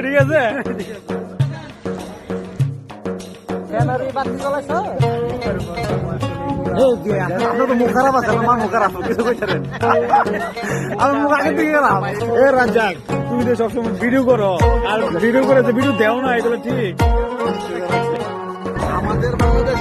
ঠিক আছে আপনার তো মুখ খারাপ আছে আমার মুখ খারাপ কিছু কইতেন আমার মুখ আগে দিকে গেলাম এ রাজ্জাক তুমি তো সবসময় ভিডিও করো আর ভিডিও করে যে ভিডিও দেও না এগুলো ঠিক আমাদের বাংলাদেশ